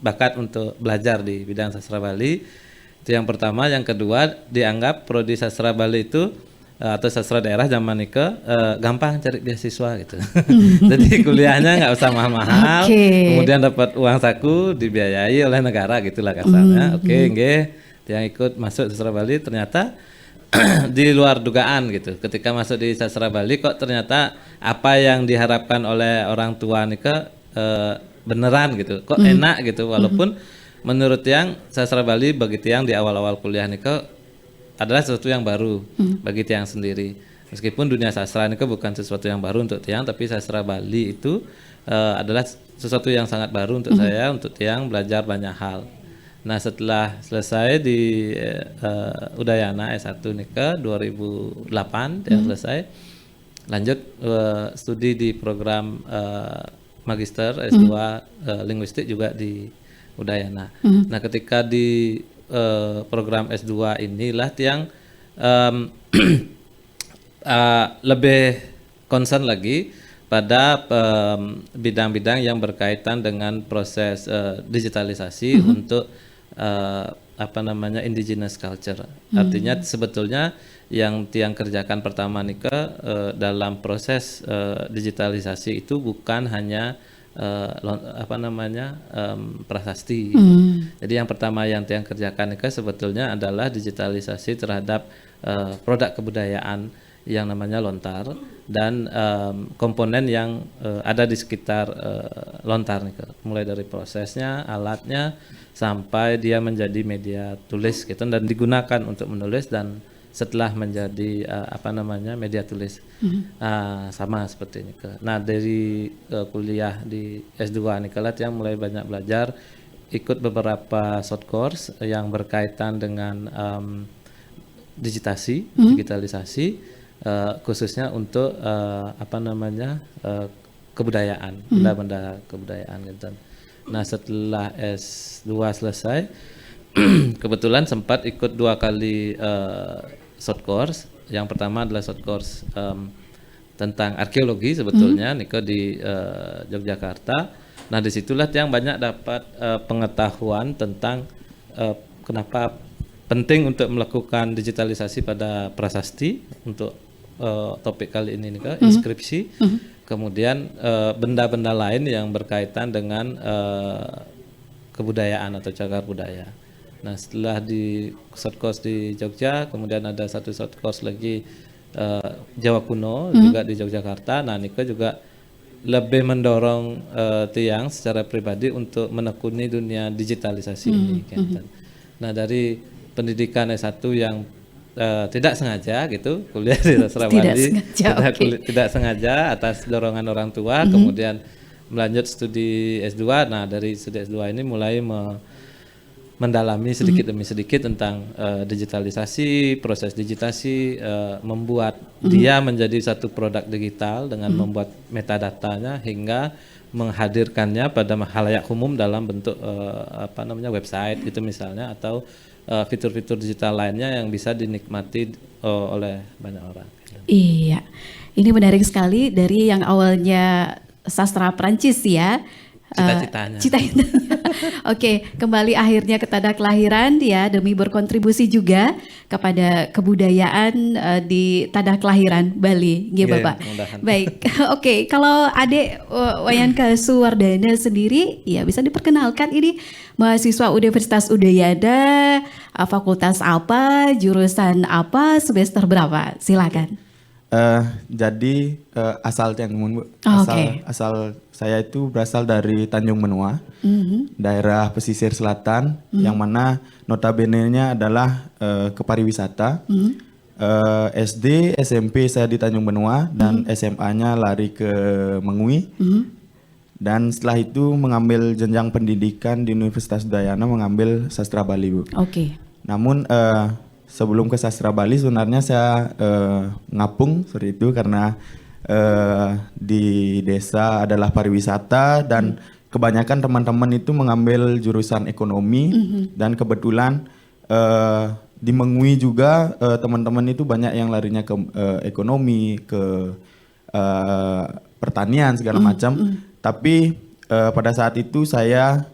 bakat untuk belajar di bidang sastra Bali. Itu yang pertama. Yang kedua, dianggap prodi sastra Bali itu atau sastra daerah zaman itu gampang cari beasiswa gitu. Jadi kuliahnya nggak usah mahal-mahal, kemudian dapat uang saku dibiayai oleh negara gitulah kasarnya. Nggih, yang ikut masuk sastra Bali ternyata di luar dugaan gitu. Ketika masuk di sastra Bali kok ternyata apa yang diharapkan oleh orang tua nih beneran gitu. Kok enak gitu, walaupun menurut yang sastra Bali bagi tiang di awal-awal kuliah nih adalah sesuatu yang baru bagi tiang sendiri. Meskipun dunia sastra ini bukan sesuatu yang baru untuk tiang, tapi sastra Bali itu adalah sesuatu yang sangat baru untuk saya, untuk tiang belajar banyak hal. Nah, setelah selesai di Udayana S1 nih 2008 tiang selesai, lanjut studi di program Magister S2 Linguistik juga di Udayana. Nah, ketika di program S2 inilah yang lebih concern lagi pada bidang-bidang yang berkaitan dengan proses digitalisasi untuk indigenous culture. Artinya sebetulnya yang tiang kerjakan pertama nih dalam proses digitalisasi itu bukan hanya prasasti. Jadi yang pertama yang tiang kerjakan itu sebetulnya adalah digitalisasi terhadap produk kebudayaan yang namanya lontar dan komponen yang ada di sekitar lontar nih, mulai dari prosesnya, alatnya sampai dia menjadi media tulis gitu dan digunakan untuk menulis dan setelah menjadi media tulis sama seperti ini. Nah, dari kuliah di S2 Nikelat yang mulai banyak belajar, ikut beberapa short course yang berkaitan dengan digitalisasi khususnya untuk kebudayaan, benda-benda kebudayaan gitu. Nah, setelah S2 selesai kebetulan sempat ikut 2 kali short course. Yang pertama adalah short course tentang arkeologi sebetulnya Niko di Yogyakarta. Nah, disitulah yang banyak dapat pengetahuan tentang kenapa penting untuk melakukan digitalisasi pada prasasti untuk topik kali ini Niko, inskripsi. Kemudian benda-benda lain yang berkaitan dengan kebudayaan atau cagar budaya. Nah, setelah di short course di Jogja, kemudian ada satu short course lagi Jawa kuno juga di Yogyakarta. Nah, Niko juga lebih mendorong tiang secara pribadi untuk menekuni dunia digitalisasi ini. Nah, dari pendidikan S1 yang tidak sengaja gitu, kuliah di sastra Bali, tidak sengaja atas dorongan orang tua, kemudian melanjut studi S2. Nah, dari studi S2 ini mulai mendalami sedikit demi sedikit tentang digitalisasi, proses digitasi, membuat dia menjadi satu produk digital dengan membuat metadatanya hingga menghadirkannya pada halayak umum dalam bentuk website itu misalnya, atau fitur-fitur digital lainnya yang bisa dinikmati oleh banyak orang. Iya, ini menarik sekali dari yang awalnya sastra Prancis ya. Cita-citanya. Oke, kembali akhirnya ke tanah kelahiran ya, demi berkontribusi juga kepada kebudayaan di tanah kelahiran Bali, ya Bapak. Baik, oke, kalau Adek Wayanka Suwardana sendiri, ya bisa diperkenalkan ini mahasiswa Universitas Udayana, fakultas apa, jurusan apa, semester berapa? Silakan. Jadi asal Tiangmun, Bu. Asal saya itu berasal dari Tanjung Benua, daerah pesisir selatan, yang mana notabene-nya adalah kepariwisata. SD, SMP saya di Tanjung Benua, dan SMA-nya lari ke Mengui. Dan setelah itu mengambil jenjang pendidikan di Universitas Udayana, mengambil sastra Bali, Bu. Namun sebelum ke sastra Bali sebenarnya saya ngapung seperti itu karena di desa adalah pariwisata dan kebanyakan teman-teman itu mengambil jurusan ekonomi dan kebetulan di Mengui juga teman-teman itu banyak yang larinya ke ekonomi, ke pertanian segala macam. Tapi pada saat itu saya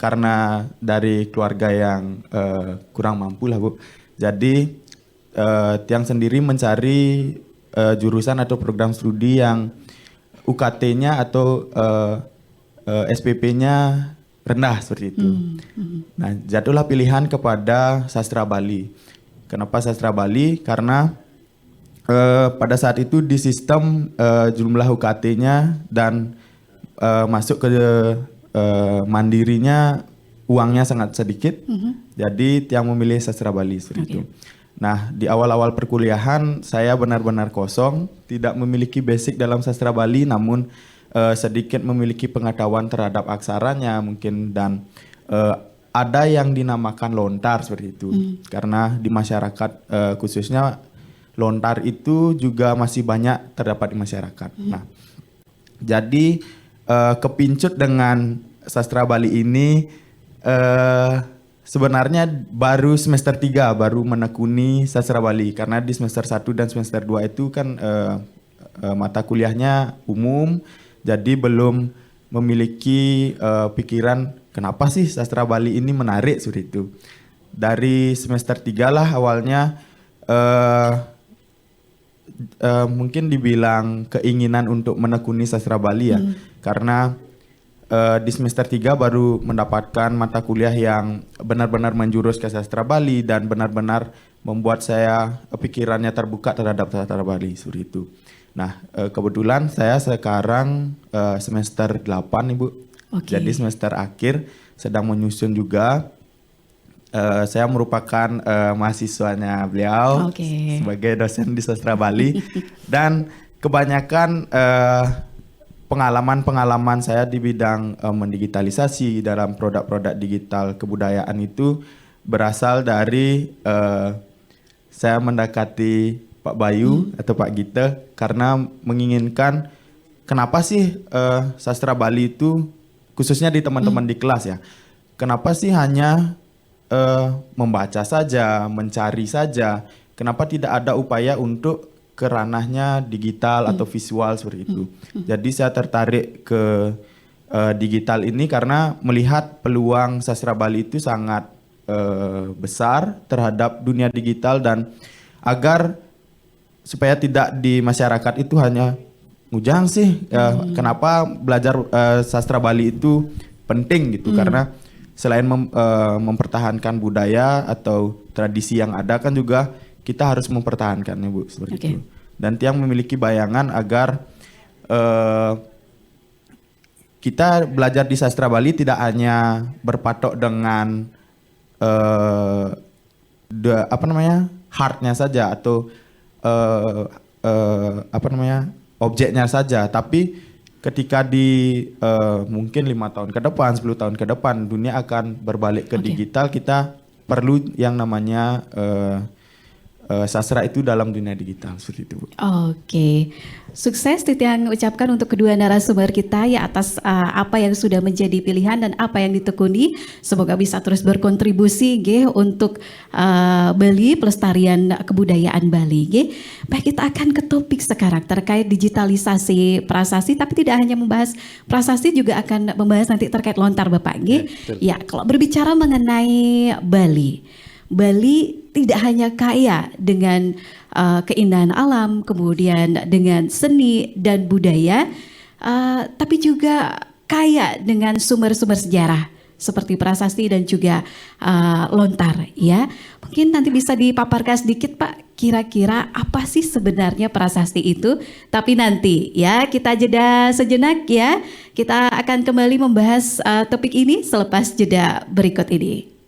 karena dari keluarga yang kurang mampu lah Bu. Jadi Tiang sendiri mencari jurusan atau program studi yang UKT-nya atau SPP-nya rendah seperti itu. Nah, jatuhlah pilihan kepada sastra Bali. Kenapa sastra Bali? Karena pada saat itu di sistem jumlah UKT-nya dan masuk ke mandirinya uangnya sangat sedikit. Jadi Tiang memilih sastra Bali seperti itu. Nah, di awal-awal perkuliahan saya benar-benar kosong, tidak memiliki basic dalam sastra Bali, namun sedikit memiliki pengetahuan terhadap aksaranya mungkin, dan ada yang dinamakan lontar seperti itu. Karena di masyarakat khususnya lontar itu juga masih banyak terdapat di masyarakat. Nah, jadi kepincut dengan sastra Bali ini sebenarnya baru semester 3 baru menekuni sastra Bali, karena di semester 1 dan semester 2 itu kan mata kuliahnya umum, jadi belum memiliki pikiran kenapa sih sastra Bali ini menarik seperti itu. Dari semester 3 lah awalnya mungkin dibilang keinginan untuk menekuni sastra Bali ya, karena di semester 3 baru mendapatkan mata kuliah yang benar-benar menjurus ke sastra Bali dan benar-benar membuat saya pikirannya terbuka terhadap sastra Bali seperti itu. Nah, kebetulan saya sekarang semester 8 Ibu. Jadi semester akhir sedang menyusun juga. Saya merupakan mahasiswanya beliau sebagai dosen di sastra Bali dan kebanyakan pengalaman-pengalaman saya di bidang mendigitalisasi dalam produk-produk digital kebudayaan itu berasal dari saya mendekati Pak Bayu atau Pak Gita karena menginginkan kenapa sih sastra Bali itu khususnya di teman-teman di kelas ya, kenapa sih hanya membaca saja, mencari saja, kenapa tidak ada upaya untuk ke ranahnya digital atau visual seperti itu. Jadi saya tertarik ke digital ini karena melihat peluang sastra Bali itu sangat besar terhadap dunia digital, dan agar supaya tidak di masyarakat itu hanya ngujang sih kenapa belajar sastra Bali itu penting gitu, karena selain mempertahankan budaya atau tradisi yang ada kan juga kita harus mempertahankannya Bu seperti itu. Dan Tiang memiliki bayangan agar kita belajar di sastra Bali tidak hanya berpatok dengan heartnya saja atau objeknya saja, tapi ketika di mungkin 5 tahun ke depan, 10 tahun ke depan dunia akan berbalik ke digital, kita perlu yang namanya sastra itu dalam dunia digital seperti itu Bu. Sukses Tiang ucapkan untuk kedua narasumber kita ya atas apa yang sudah menjadi pilihan dan apa yang ditekuni. Semoga bisa terus berkontribusi untuk Bali, pelestarian kebudayaan Bali. Baik, kita akan ke topik sekarang terkait digitalisasi prasasti, tapi tidak hanya membahas prasasti, juga akan membahas nanti terkait lontar Bapak. Ya, kalau berbicara mengenai Bali tidak hanya kaya dengan keindahan alam, kemudian dengan seni dan budaya, tapi juga kaya dengan sumber-sumber sejarah seperti prasasti dan juga lontar. Ya, mungkin nanti bisa dipaparkan sedikit Pak, kira-kira apa sih sebenarnya prasasti itu? Tapi nanti ya kita jeda sejenak ya. Kita akan kembali membahas topik ini selepas jeda berikut ini.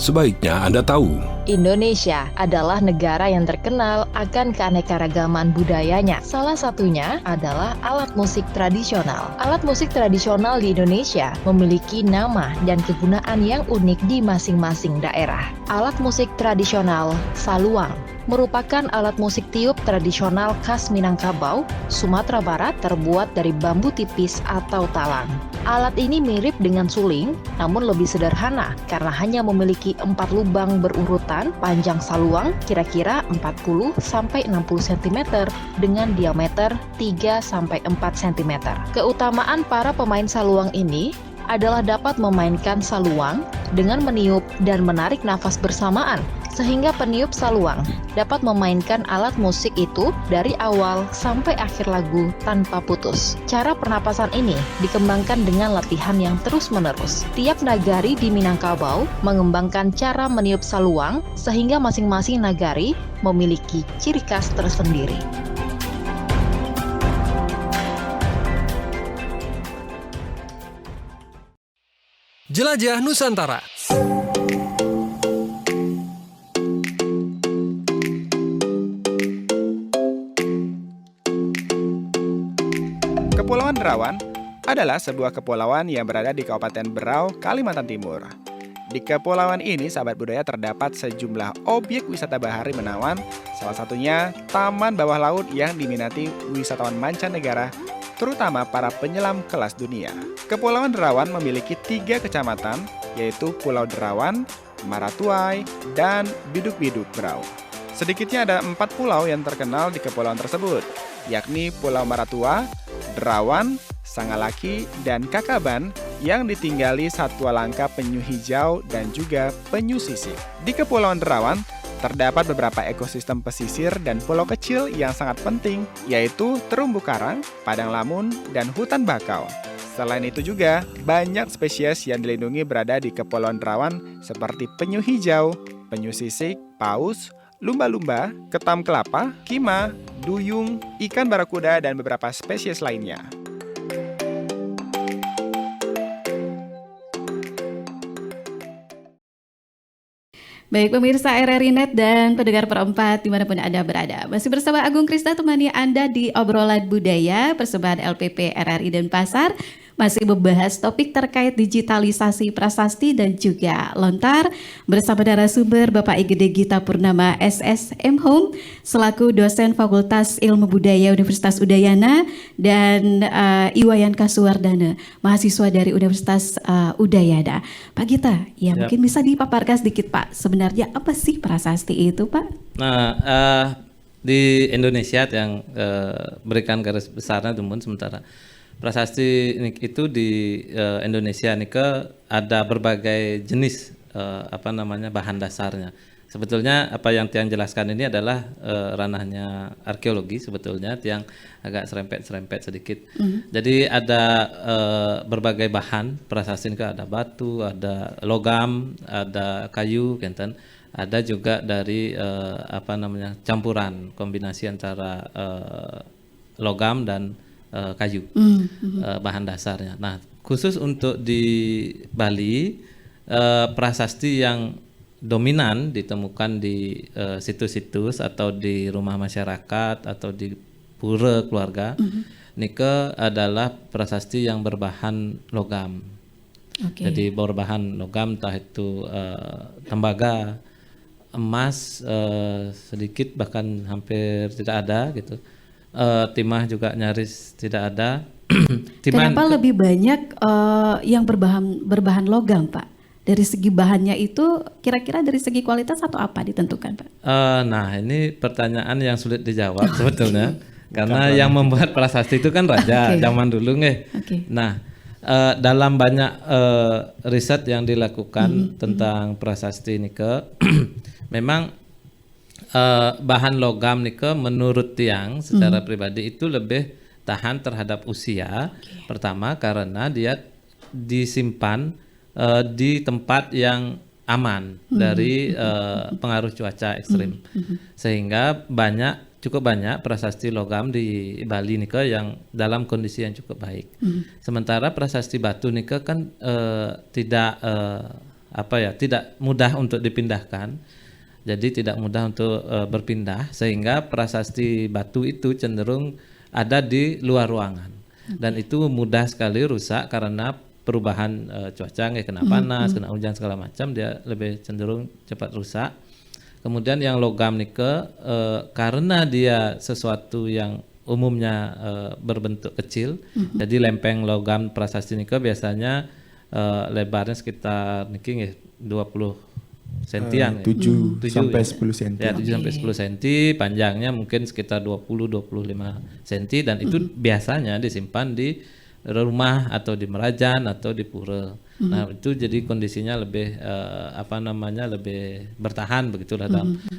Sebaiknya Anda tahu, Indonesia adalah negara yang terkenal akan keanekaragaman budayanya. Salah satunya adalah alat musik tradisional. Alat musik tradisional di Indonesia memiliki nama dan kegunaan yang unik di masing-masing daerah. Alat musik tradisional saluang merupakan alat musik tiup tradisional khas Minangkabau, Sumatera Barat, terbuat dari bambu tipis atau talang. Alat ini mirip dengan suling, namun lebih sederhana karena hanya memiliki 4 lubang berurutan diperkirakan panjang saluang kira-kira 40 sampai 60 cm dengan diameter 3 sampai 4 cm. Keutamaan para pemain saluang ini adalah dapat memainkan saluang dengan meniup dan menarik nafas bersamaan, sehingga peniup saluang dapat memainkan alat musik itu dari awal sampai akhir lagu tanpa putus. Cara pernapasan ini dikembangkan dengan latihan yang terus-menerus. Tiap nagari di Minangkabau mengembangkan cara meniup saluang, sehingga masing-masing nagari memiliki ciri khas tersendiri. Jelajah Nusantara. Kepulauan Derawan adalah sebuah kepulauan yang berada di Kabupaten Berau, Kalimantan Timur. Di kepulauan ini, sahabat budaya, terdapat sejumlah objek wisata bahari menawan, salah satunya Taman Bawah Laut yang diminati wisatawan mancanegara, terutama para penyelam kelas dunia. Kepulauan Derawan memiliki 3 kecamatan, yaitu Pulau Derawan, Maratuai, dan Biduk-Biduk Berau. Sedikitnya ada 4 pulau yang terkenal di kepulauan tersebut, yakni Pulau Maratua, Derawan, Sangalaki, dan Kakaban yang ditinggali satwa langka penyu hijau dan juga penyu sisik. Di Kepulauan Derawan terdapat beberapa ekosistem pesisir dan pulau kecil yang sangat penting, yaitu terumbu karang, padang lamun, dan hutan bakau. Selain itu juga, banyak spesies yang dilindungi berada di Kepulauan Derawan seperti penyu hijau, penyu sisik, paus, lumba-lumba, ketam kelapa, kima, duyung, ikan barakuda, dan beberapa spesies lainnya. Baik pemirsa RRI Net dan pendengar perempat dimanapun Anda berada. Masih bersama Agung Krista temani Anda di Obrolan Budaya persembahan LPP RRI Denpasar. Masih membahas topik terkait digitalisasi prasasti dan juga lontar bersama narasumber Bapak Igede Gita Purnama SSM Home selaku dosen Fakultas Ilmu Budaya Universitas Udayana dan Iwayan Kasuwardana mahasiswa dari Universitas Udayana. Pak Gita, ya mungkin bisa dipaparkan sedikit Pak, sebenarnya apa sih prasasti itu Pak? Nah, di Indonesia yang berikan garis besarnya teman sementara. Prasasti itu di Indonesia nih ada berbagai jenis bahan dasarnya. Sebetulnya apa yang Tiang jelaskan ini adalah ranahnya arkeologi sebetulnya, Tiang agak serempet sedikit. Jadi ada berbagai bahan prasasti ini ada batu, ada logam, ada kayu, kenten. Ada juga dari campuran kombinasi antara logam dan kayu bahan dasarnya. Nah, khusus untuk di Bali prasasti yang dominan ditemukan di situs-situs atau di rumah masyarakat atau di pura keluarga. Nike adalah prasasti yang berbahan logam. Jadi berbahan logam entah itu tembaga, emas sedikit bahkan hampir tidak ada gitu. Timah juga nyaris tidak ada. Kenapa lebih banyak yang berbahan logam, Pak? Dari segi bahannya itu kira-kira dari segi kualitas atau apa ditentukan, Pak? Nah, ini pertanyaan yang sulit dijawab sebetulnya. Karena yang membuat prasasti itu kan raja zaman dulu Nah, dalam banyak riset yang dilakukan tentang prasasti ini memang bahan logam nika menurut Tiang secara pribadi itu lebih tahan terhadap usia. Pertama karena dia disimpan di tempat yang aman dari pengaruh cuaca ekstrim. Sehingga cukup banyak prasasti logam di Bali nika yang dalam kondisi yang cukup baik. Sementara prasasti batu nika kan tidak mudah untuk dipindahkan. Jadi tidak mudah untuk berpindah sehingga prasasti batu itu cenderung ada di luar ruangan dan itu mudah sekali rusak karena perubahan cuaca, kena panas, kena hujan segala macam, dia lebih cenderung cepat rusak. Kemudian yang logam nika karena dia sesuatu yang umumnya berbentuk kecil, jadi lempeng logam prasasti nika biasanya lebarnya sekitar 20 sentian. 7 ya. sampai Ya. 10 cm. Ya, 7 sampai 10 cm, panjangnya mungkin sekitar 20-25 cm dan itu biasanya disimpan di rumah atau di merajan atau di pura. Nah, itu jadi kondisinya lebih lebih bertahan begitulah,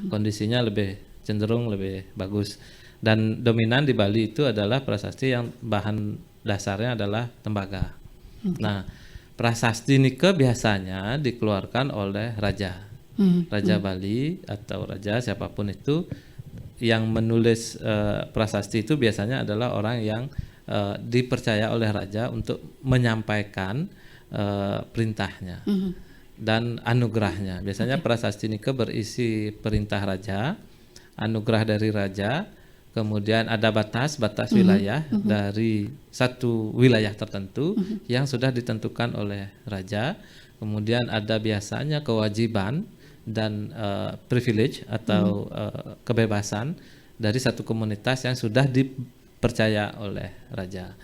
kondisinya lebih cenderung lebih bagus. Dan dominan di Bali itu adalah prasasti yang bahan dasarnya adalah tembaga. Nah, prasasti nike biasanya dikeluarkan oleh raja. Raja Bali atau raja siapapun itu yang menulis prasasti itu biasanya adalah orang yang dipercaya oleh raja untuk menyampaikan perintahnya dan anugerahnya. Biasanya prasasti nike berisi perintah raja, anugerah dari raja, kemudian ada batas wilayah dari satu wilayah tertentu yang sudah ditentukan oleh raja. Kemudian ada biasanya kewajiban dan privilege atau kebebasan dari satu komunitas yang sudah dipercaya oleh raja.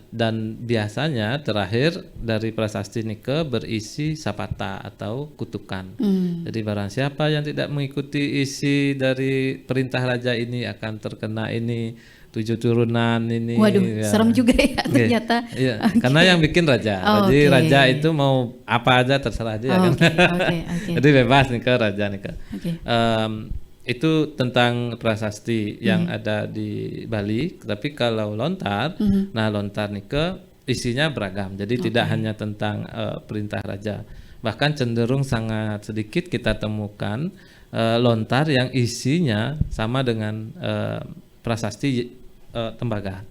Dan biasanya terakhir dari prasasti nike berisi sapata atau kutukan. Jadi barang siapa yang tidak mengikuti isi dari perintah raja ini akan terkena ini 7 turunan ini. Waduh, ya. serem juga ya ternyata. Iya, Okay. karena yang bikin raja. Jadi raja itu mau apa aja terserah dia kan. Oke. Jadi bebas nih ke raja nih ke. Oke. Itu tentang prasasti yang ada di Bali. Tapi kalau lontar, nah lontar nike isinya beragam. Jadi tidak hanya tentang perintah raja. Bahkan cenderung sangat sedikit kita temukan lontar yang isinya sama dengan prasasti tembaga.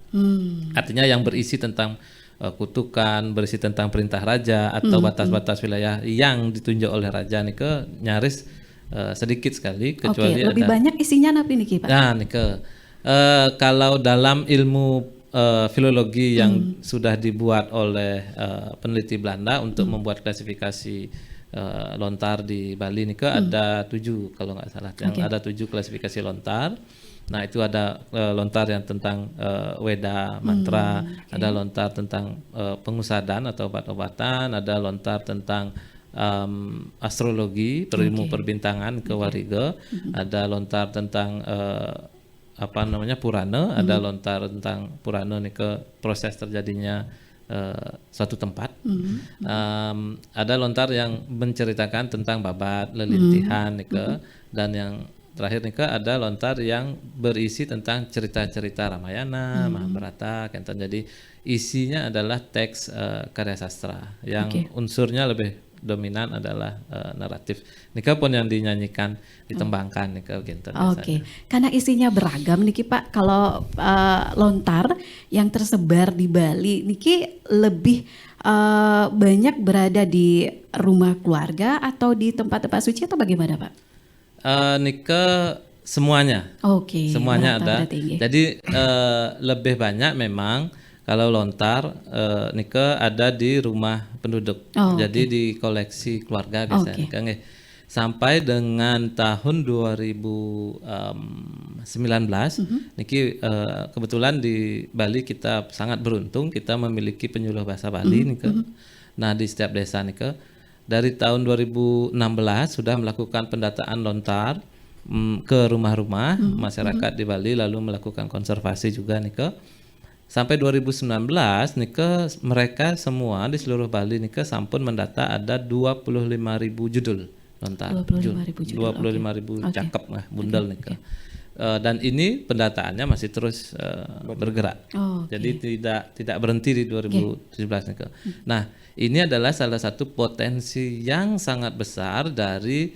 Artinya yang berisi tentang kutukan, berisi tentang perintah raja atau batas-batas wilayah yang ditunjuk oleh raja nike nyaris sedikit sekali, kecuali lebih ada banyak isinya apa niki Pak? Nah, nike kalau dalam ilmu filologi yang sudah dibuat oleh peneliti Belanda untuk membuat klasifikasi lontar di Bali nike ada 7 kalau nggak salah. Yang ada 7 klasifikasi lontar. Nah, itu ada lontar yang tentang weda, mantra, ada lontar tentang pengusadan atau obat-obatan, ada lontar tentang astrologi, berilmu perbintangan ke Wariga, ada lontar tentang Purana, ada lontar tentang Purana nih ke proses terjadinya suatu tempat. Ada lontar yang menceritakan tentang babat, lelintihan nih ke, dan yang terakhir nih ke ada lontar yang berisi tentang cerita-cerita Ramayana, Mahabharata, Kenten. Jadi isinya adalah teks karya sastra yang unsurnya lebih dominan adalah naratif. Nika pun yang dinyanyikan, ditembangkan nika gitu. Oke. Karena isinya beragam niki Pak. Kalau lontar yang tersebar di Bali niki lebih banyak berada di rumah keluarga atau di tempat-tempat suci atau bagaimana Pak? Nika semuanya. Oke. Semuanya ada. Berarti. Jadi lebih banyak memang kalau lontar nike ada di rumah penduduk. Jadi di koleksi keluarga biasanya. Sampai dengan tahun 2019 niki kebetulan di Bali kita sangat beruntung kita memiliki penyuluh bahasa Bali nike. Nah, di setiap desa nike dari tahun 2016 sudah melakukan pendataan lontar ke rumah-rumah masyarakat di Bali, lalu melakukan konservasi juga nike. Sampai 2019 nike mereka semua di seluruh Bali nike sampun mendata ada 25.000 judul lontar. 25.000 cakep lah bundel nike. Dan ini pendataannya masih terus bergerak. Jadi tidak berhenti di 2017 nike. Nah, ini adalah salah satu potensi yang sangat besar dari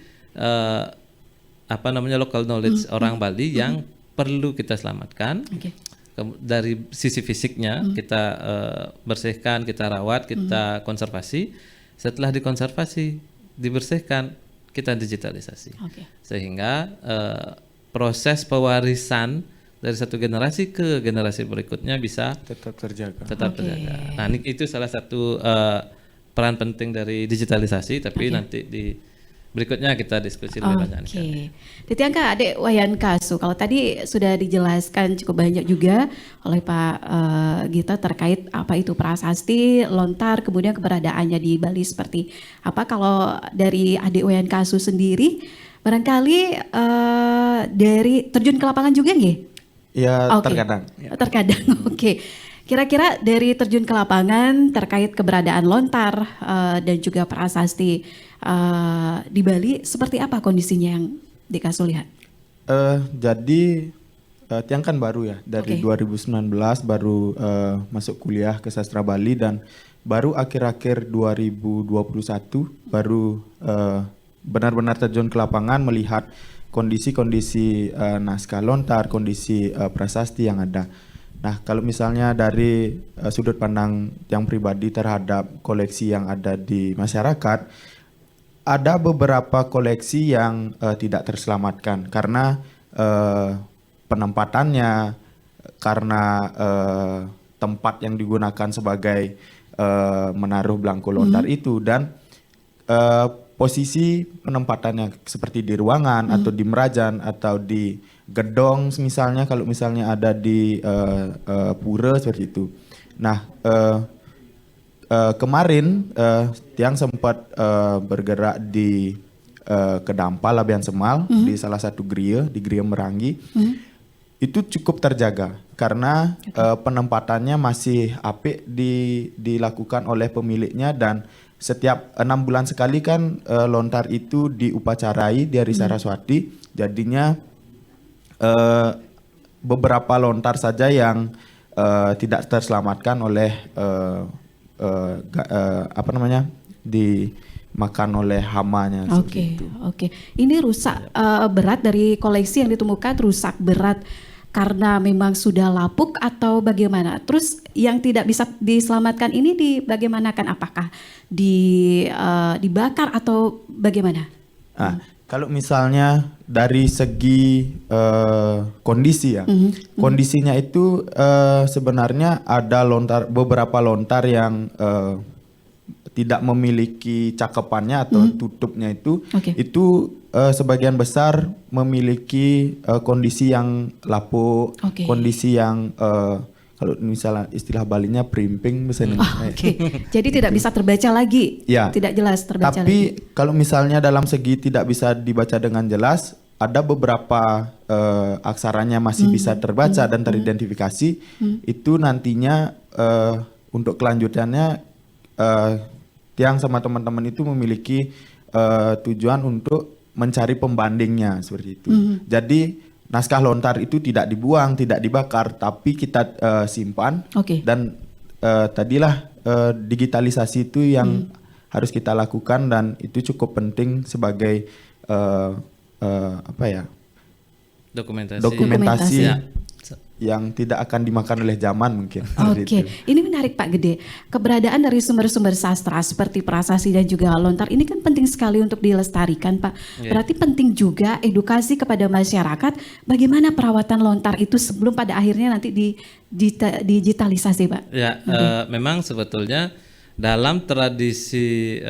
local knowledge orang Bali yang perlu kita selamatkan. Dari sisi fisiknya kita bersihkan, kita rawat, kita konservasi. Setelah dikonservasi, dibersihkan, kita digitalisasi. Sehingga proses pewarisan dari satu generasi ke generasi berikutnya bisa tetap terjaga. Nah, itu salah satu peran penting dari digitalisasi. Tapi nanti berikutnya kita diskusi lebih banyak. Oke. Titiangka Adek Wayan Kasu, kalau tadi sudah dijelaskan cukup banyak juga oleh Pak Gita terkait apa itu prasasti, lontar, kemudian keberadaannya di Bali seperti apa. Kalau dari Adek Wayan Kasu sendiri, barangkali dari terjun ke lapangan juga nggih? Ya, Oke. terkadang. Terkadang, oke. Kira-kira dari terjun ke lapangan terkait keberadaan lontar dan juga prasasti di Bali, seperti apa kondisinya yang dikasih lihat? Jadi Tiang kan baru ya, dari 2019 baru masuk kuliah ke Sastra Bali, dan baru akhir-akhir 2021 baru benar-benar terjun ke lapangan melihat kondisi-kondisi naskah lontar, kondisi prasasti yang ada. Nah, kalau misalnya dari sudut pandang Tiang pribadi terhadap koleksi yang ada di masyarakat, ada beberapa koleksi yang tidak terselamatkan karena penempatannya, karena tempat yang digunakan sebagai menaruh belangko lontar itu, dan posisi penempatannya seperti di ruangan atau di merajan atau di gedong misalnya, kalau misalnya ada di pura seperti itu. Nah, kemarin Tiang sempat bergerak di Kedampal, Labian Semal, di salah satu geria, di Geria Merangi. Itu cukup terjaga karena penempatannya masih apik dilakukan oleh pemiliknya, dan setiap 6 bulan sekali kan lontar itu diupacarai di Hari Saraswati. Jadinya beberapa lontar saja yang tidak terselamatkan oleh dimakan oleh hamanya. Oke. Ini rusak berat dari koleksi yang ditemukan, rusak berat karena memang sudah lapuk atau bagaimana? Terus yang tidak bisa diselamatkan ini bagaimanakan? Apakah dibakar atau bagaimana? Nah, kalau misalnya dari segi kondisi ya, kondisinya itu sebenarnya ada beberapa lontar yang tidak memiliki cakepannya atau tutupnya itu sebagian besar memiliki kondisi yang lapuk, kondisi yang kalau misalnya istilah Balinya primping misalnya. Jadi tidak bisa terbaca lagi, ya, tidak jelas terbaca lagi. Tapi kalau misalnya dalam segi tidak bisa dibaca dengan jelas, ada beberapa aksaranya masih bisa terbaca dan teridentifikasi. Itu nantinya untuk kelanjutannya Tiang sama teman-teman itu memiliki tujuan untuk mencari pembandingnya seperti itu. Jadi naskah lontar itu tidak dibuang, tidak dibakar, tapi kita simpan. Dan tadilah digitalisasi itu yang harus kita lakukan, dan itu cukup penting sebagai dokumentasi ya, yang tidak akan dimakan oleh zaman mungkin. Ini menarik Pak Gede. Keberadaan dari sumber-sumber sastra seperti prasasti dan juga lontar ini kan penting sekali untuk dilestarikan, Pak. Berarti penting juga edukasi kepada masyarakat bagaimana perawatan lontar itu sebelum pada akhirnya nanti digitalisasi, Pak. Ya, memang sebetulnya dalam tradisi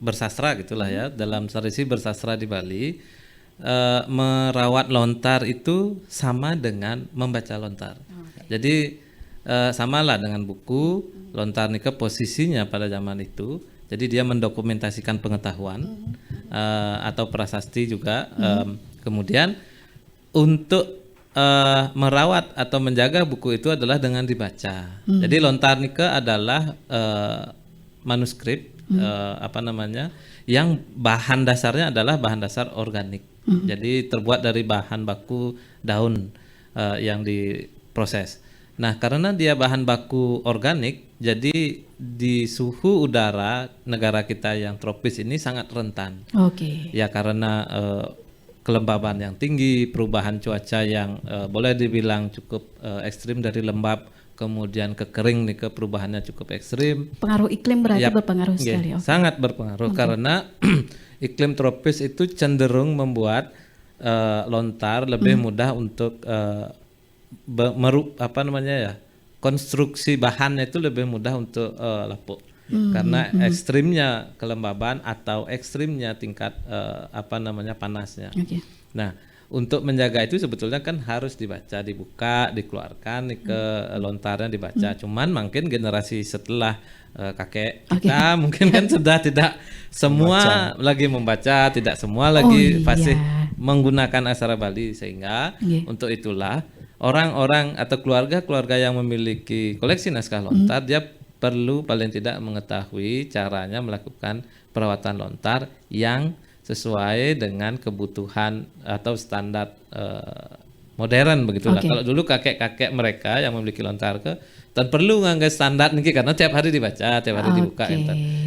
bersastra gitulah ya, dalam tradisi bersastra di Bali, merawat lontar itu sama dengan membaca lontar. Jadi samalah dengan buku lontar nika posisinya pada zaman itu. Jadi dia mendokumentasikan pengetahuan atau prasasti juga. Kemudian untuk merawat atau menjaga buku itu adalah dengan dibaca. Jadi lontar nika adalah manuskrip yang bahan dasarnya adalah bahan dasar organik. Jadi terbuat dari bahan baku daun yang diproses. Nah, karena dia bahan baku organik, jadi di suhu udara negara kita yang tropis ini sangat rentan. Ya, karena kelembaban yang tinggi, perubahan cuaca yang boleh dibilang cukup ekstrim, dari lembab kemudian ke kering nih, perubahannya cukup ekstrim. Pengaruh iklim berarti berpengaruh sekali. Sangat berpengaruh karena iklim tropis itu cenderung membuat lontar lebih mudah untuk konstruksi bahannya itu lebih mudah untuk lapuk. karena ekstrimnya kelembaban atau ekstrimnya tingkat panasnya. Nah, untuk menjaga itu sebetulnya kan harus dibuka, dikeluarkan ke lontarnya dibaca. Cuman mungkin generasi setelah kakek kita mungkin kan sudah tidak semua lagi membaca, tidak semua lagi fasih menggunakan aksara Bali, sehingga untuk itulah orang-orang atau keluarga-keluarga yang memiliki koleksi naskah lontar dia perlu paling tidak mengetahui caranya melakukan perawatan lontar yang sesuai dengan kebutuhan atau standar modern begitulah. Kalau dulu kakek-kakek mereka yang memiliki lontar dan perlu ngangge standar nih karena tiap hari dibaca, tiap hari dibuka.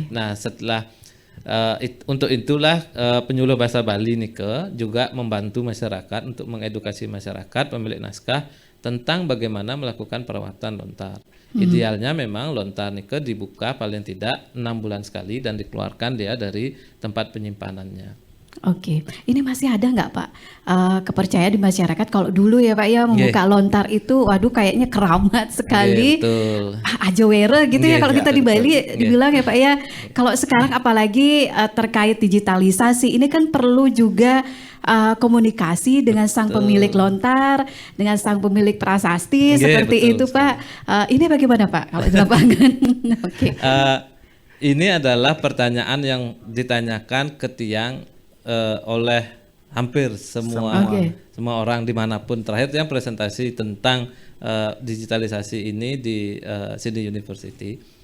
Nah, setelah untuk itulah penyuluh bahasa Bali nih juga membantu masyarakat untuk mengedukasi masyarakat pemilik naskah tentang bagaimana melakukan perawatan lontar. Idealnya memang lontar nike dibuka paling tidak 6 bulan sekali dan dikeluarkan dia dari tempat penyimpanannya. Ini masih ada nggak Pak kepercayaan di masyarakat kalau dulu ya Pak ya membuka lontar itu, waduh kayaknya keramat sekali, ajawere gitu ya kalau kita di Bali dibilang ya Pak ya. Kalau sekarang apalagi terkait digitalisasi ini kan perlu juga komunikasi dengan sang pemilik lontar, dengan sang pemilik prasasti seperti itu Pak. Ini bagaimana Pak kalau di lapangan? Ini adalah pertanyaan yang ditanyakan ke tiang oleh hampir semua orang dimanapun. Terakhir yang presentasi tentang digitalisasi ini di Sydney University.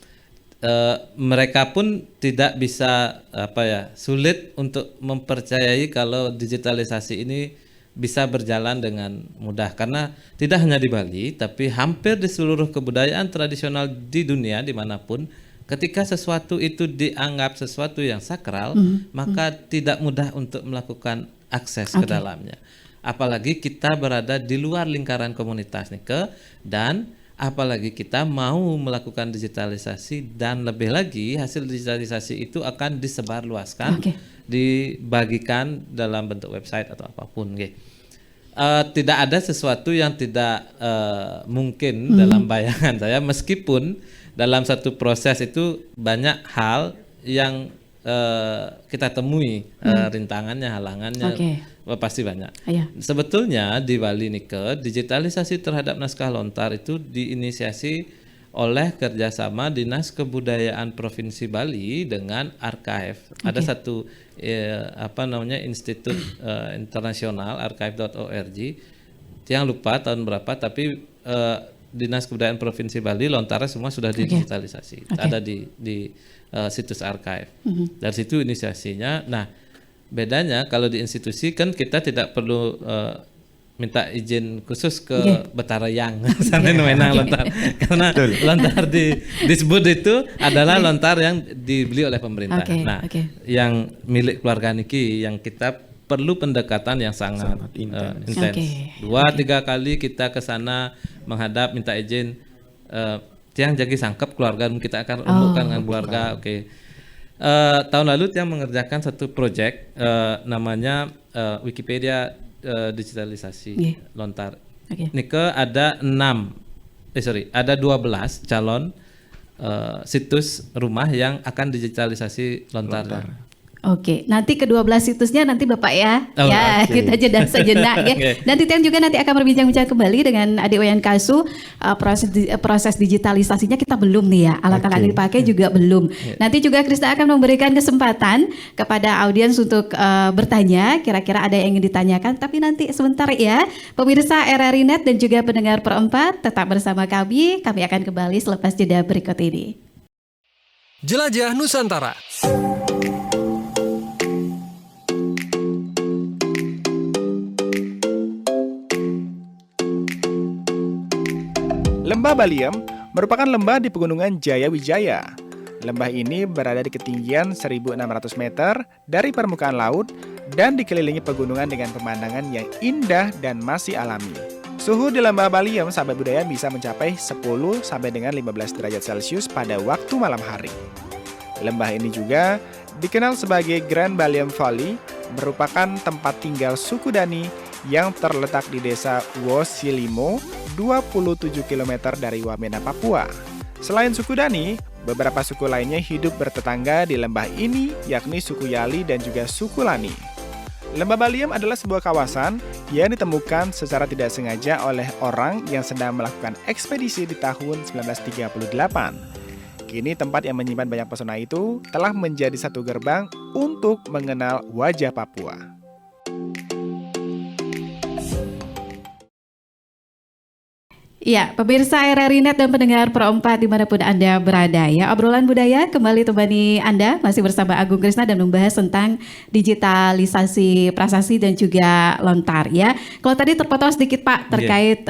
Mereka pun tidak bisa sulit untuk mempercayai kalau digitalisasi ini bisa berjalan dengan mudah, karena tidak hanya di Bali tapi hampir di seluruh kebudayaan tradisional di dunia dimanapun ketika sesuatu itu dianggap sesuatu yang sakral maka tidak mudah untuk melakukan akses ke dalamnya, apalagi kita berada di luar lingkaran komunitas dan apalagi kita mau melakukan digitalisasi, dan lebih lagi hasil digitalisasi itu akan disebarluaskan, dibagikan dalam bentuk website atau apapun. Tidak ada sesuatu yang tidak mungkin dalam bayangan saya, meskipun dalam satu proses itu banyak hal yang kita temui rintangannya, halangannya pasti banyak. Sebetulnya di Bali nike digitalisasi terhadap naskah lontar itu diinisiasi oleh kerjasama Dinas Kebudayaan Provinsi Bali dengan Archive. Ada satu institut internasional archive.org, yang lupa tahun berapa, tapi Dinas Kebudayaan Provinsi Bali lontarnya semua sudah digitalisasi. Ada di situs archive. Dari situ inisiasinya. Nah, bedanya kalau di institusi kan kita tidak perlu minta izin khusus ke Betarayang sana menang lontar, karena lontar disebut itu adalah lontar yang dibeli oleh pemerintah. Yang milik keluarga niki yang kita perlu pendekatan yang sangat intens. 2-3 kali kita ke sana menghadap minta izin, tiang jagi sangkep keluarga kita akan rembukan dengan keluarga. Tahun lalu tiang mengerjakan satu proyek namanya Wikipedia digitalisasi lontar. Nike ada 12 calon situs rumah yang akan digitalisasi lontar. Nanti ke-12 situsnya nanti Bapak ya. Kita jeda sejenak ya. Nanti Tiang juga nanti akan berbincang-bincang kembali dengan Adik Wayan Kasu. Proses digitalisasinya kita belum nih ya. Alat-alat yang dipakai juga belum. Nanti juga Krista akan memberikan kesempatan kepada audiens untuk bertanya. Kira-kira ada yang ingin ditanyakan. Tapi nanti sebentar ya. Pemirsa RRI Net dan juga pendengar Perempat, tetap bersama kami. Kami akan kembali selepas jeda berikut ini. Jelajah Nusantara. Lembah Baliem merupakan lembah di pegunungan Jaya Wijaya. Lembah ini berada di ketinggian 1.600 meter dari permukaan laut dan dikelilingi pegunungan dengan pemandangan yang indah dan masih alami. Suhu di Lembah Baliem, sahabat budaya, bisa mencapai 10 sampai dengan 15 derajat Celcius pada waktu malam hari. Lembah ini juga dikenal sebagai Grand Baliem Valley, merupakan tempat tinggal suku Dani yang terletak di desa Wosilimo, 27 km dari Wamena, Papua. Selain suku Dani, Beberapa suku lainnya hidup bertetangga di lembah ini, yakni suku Yali dan juga suku Lani. Lembah Baliem adalah sebuah kawasan yang ditemukan secara tidak sengaja oleh orang yang sedang melakukan ekspedisi di tahun 1938. Kini tempat yang menyimpan banyak pesona itu telah menjadi satu gerbang untuk mengenal wajah Papua. Ya, pemirsa RRI Net dan pendengar Pro 4 dimanapun Anda berada ya. Obrolan budaya kembali temani Anda masih bersama Agung Krisna dan membahas tentang digitalisasi prasasti dan juga lontar ya. Kalau tadi terpotong sedikit Pak terkait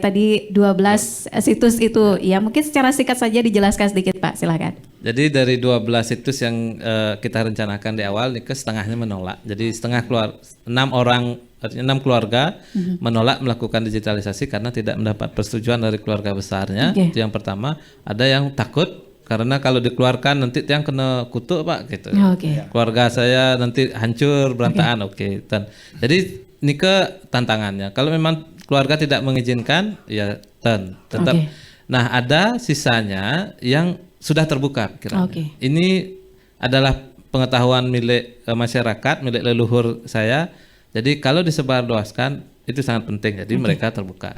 tadi 12 situs itu ya, mungkin secara singkat saja dijelaskan sedikit Pak, silakan. Jadi dari 12 situs yang kita rencanakan di awal, Nike setengahnya menolak. Jadi setengah 6 keluarga menolak melakukan digitalisasi karena tidak mendapat persetujuan dari keluarga besarnya. Itu yang pertama. Ada yang takut karena kalau dikeluarkan nanti yang kena kutuk Pak gitu. Keluarga saya nanti hancur berantakan. Jadi Nike tantangannya. Kalau memang keluarga tidak mengizinkan ya tetap. Nah, ada sisanya yang sudah terbuka pikirannya. Ini adalah pengetahuan milik masyarakat, milik leluhur saya. Jadi kalau disebarluaskan itu sangat penting. Jadi mereka terbuka.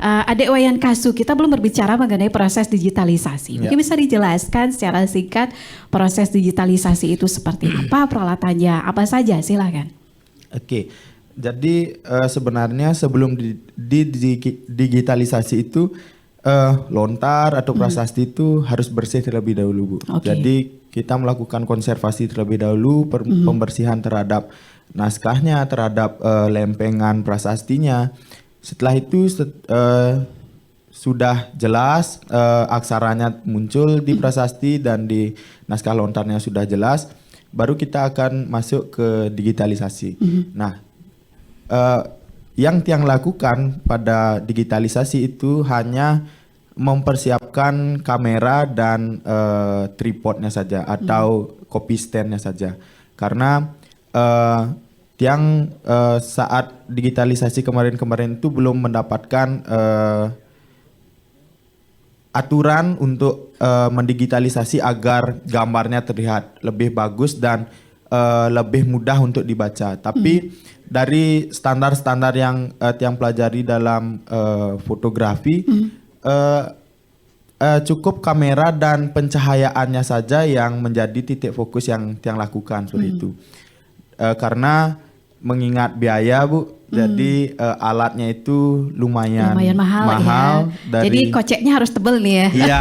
Adek Wayan Kasu, kita belum berbicara mengenai proses digitalisasi. Mungkin bisa dijelaskan secara singkat proses digitalisasi itu seperti apa, peralatannya apa saja, silakan. Jadi sebenarnya sebelum digitalisasi itu lontar atau prasasti itu harus bersih terlebih dahulu, Bu. Jadi kita melakukan konservasi terlebih dahulu, pembersihan terhadap naskahnya, terhadap lempengan prasastinya. Setelah itu sudah jelas aksaranya muncul di prasasti dan di naskah lontarnya sudah jelas, baru kita akan masuk ke digitalisasi. Nah, yang Tiang lakukan pada digitalisasi itu hanya mempersiapkan kamera dan tripodnya saja atau copy standnya saja. Karena Tiang saat digitalisasi kemarin-kemarin itu belum mendapatkan aturan untuk mendigitalisasi agar gambarnya terlihat lebih bagus dan lebih mudah untuk dibaca. Tapi dari standar-standar yang Tiang pelajari dalam fotografi, cukup kamera dan pencahayaannya saja yang menjadi titik fokus yang Tiang lakukan seperti itu. Karena mengingat biaya, Bu, jadi alatnya itu lumayan mahal ya. Jadi koceknya harus tebel nih ya. Iya.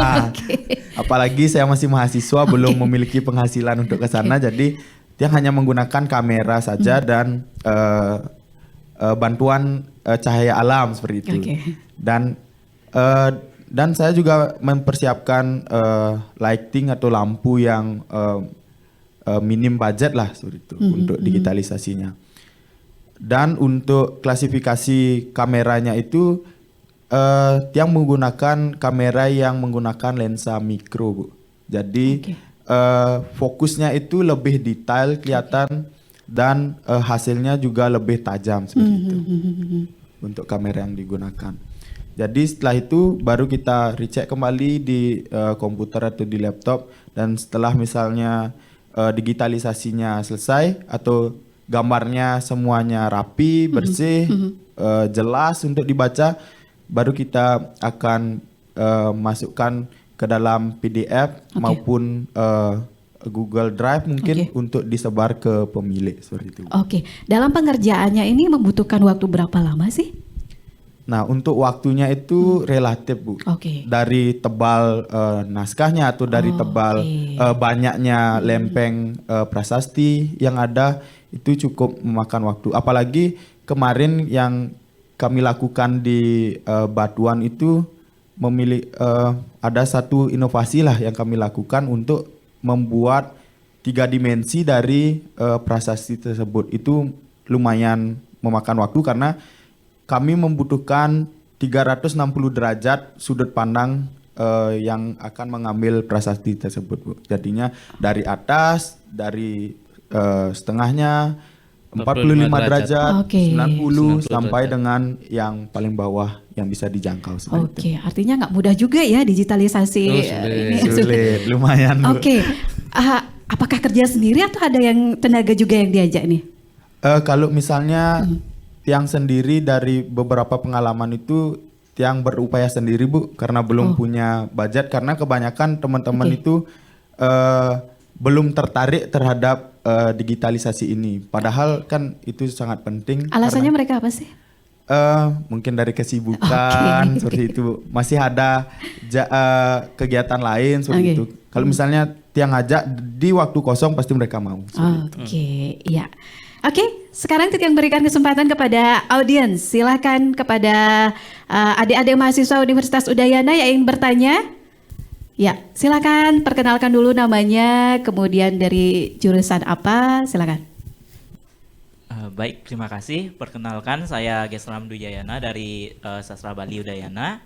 Apalagi saya masih mahasiswa, belum memiliki penghasilan untuk ke sana, jadi Tiang hanya menggunakan kamera saja dan bantuan cahaya alam seperti itu. Dan saya juga mempersiapkan lighting atau lampu yang minim budget lah seperti itu untuk digitalisasinya. Dan untuk klasifikasi kameranya itu Tiang menggunakan kamera yang menggunakan lensa mikro, Bu. Jadi fokusnya itu lebih detail kelihatan dan hasilnya juga lebih tajam seperti itu untuk kamera yang digunakan. Jadi setelah itu baru kita recheck kembali di komputer atau di laptop, dan setelah misalnya digitalisasinya selesai atau gambarnya semuanya rapi, bersih, jelas untuk dibaca, baru kita akan masukkan ke dalam PDF maupun Google Drive mungkin untuk disebar ke pemilik seperti itu. Dalam pengerjaannya ini membutuhkan waktu berapa lama sih? Nah, untuk waktunya itu relatif, Bu. Dari tebal naskahnya atau dari tebal banyaknya lempeng prasasti yang ada, itu cukup memakan waktu. Apalagi kemarin yang kami lakukan di Batuan itu ada satu inovasi lah yang kami lakukan untuk membuat 3 dimensi dari prasasti tersebut. Itu lumayan memakan waktu karena kami membutuhkan 360 derajat sudut pandang yang akan mengambil prasasti tersebut, Bu. Jadinya dari atas, dari setengahnya 45 derajat, 90 sampai dengan yang paling bawah yang bisa dijangkau seperti itu. Oke, artinya nggak mudah juga ya digitalisasi ini. Sulit, lumayan. Bu. Oke, apakah kerja sendiri atau ada yang tenaga juga yang diajak nih? Kalau misalnya Tiang sendiri dari beberapa pengalaman itu Tiang berupaya sendiri Bu, karena belum punya budget, karena kebanyakan teman-teman itu belum tertarik terhadap digitalisasi ini. Padahal kan itu sangat penting. Alasannya mereka apa sih? Mungkin dari kesibukan seperti itu. Masih ada kegiatan lain seperti itu. Kalau misalnya Tiang ngajak di waktu kosong pasti mereka mau. Oke, iya. Oke, sekarang Tiang berikan kesempatan kepada audiens. Silakan kepada adik-adik mahasiswa Universitas Udayana yang ingin bertanya. Ya, silakan perkenalkan dulu namanya, kemudian dari jurusan apa, silakan. Baik, terima kasih. Perkenalkan, saya Gesram Duyayana dari Sastra Bali Udayana.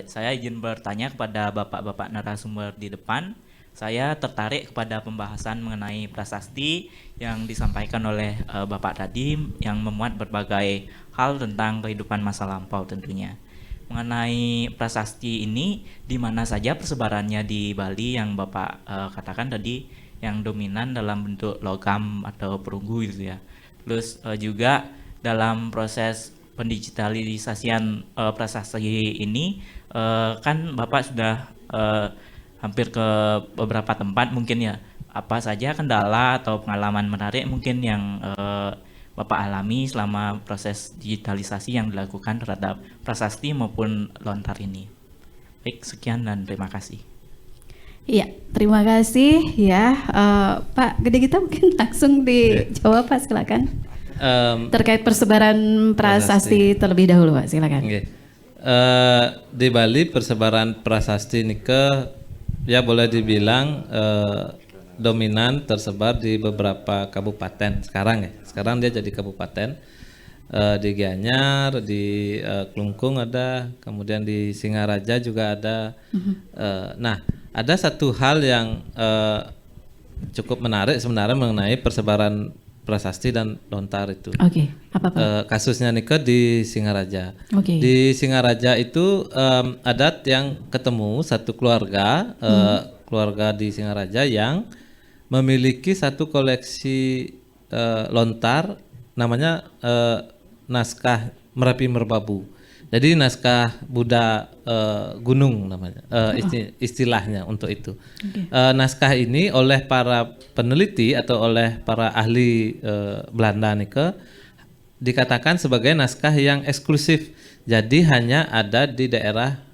Saya izin bertanya kepada bapak-bapak narasumber di depan. Saya tertarik kepada pembahasan mengenai prasasti yang disampaikan oleh bapak tadi, yang memuat berbagai hal tentang kehidupan masa lampau tentunya. Mengenai prasasti ini, di mana saja persebarannya di Bali yang Bapak katakan tadi, yang dominan dalam bentuk logam atau perunggu gitu ya. Terus juga dalam proses pendigitalisasian prasasti ini, kan Bapak sudah hampir ke beberapa tempat mungkin ya. Apa saja kendala atau pengalaman menarik mungkin yang Bapak alami selama proses digitalisasi yang dilakukan terhadap prasasti maupun lontar ini. Baik, sekian dan terima kasih. Iya, terima kasih ya. Pak Gede Gita mungkin langsung dijawab Pak, silakan. Terkait persebaran prasasti terlebih dahulu Pak, silakan. Di Bali persebaran prasasti ini ya boleh dibilang dominan tersebar di beberapa kabupaten sekarang ya. Sekarang dia jadi kabupaten, di Gianyar, di Klungkung ada, kemudian di Singaraja juga ada. Nah, ada satu hal yang cukup menarik sebenarnya mengenai persebaran prasasti dan lontar itu. Oke, apa Pak? Kasusnya Nike di Singaraja. Oke. Di Singaraja itu ada yang ketemu satu keluarga, keluarga di Singaraja yang memiliki satu koleksi lontar namanya naskah Merapi Merbabu. Jadi naskah Buddha Gunung namanya, istilahnya untuk itu. Naskah ini oleh para peneliti atau oleh para ahli Belanda nih dikatakan sebagai naskah yang eksklusif. Jadi hanya ada di daerah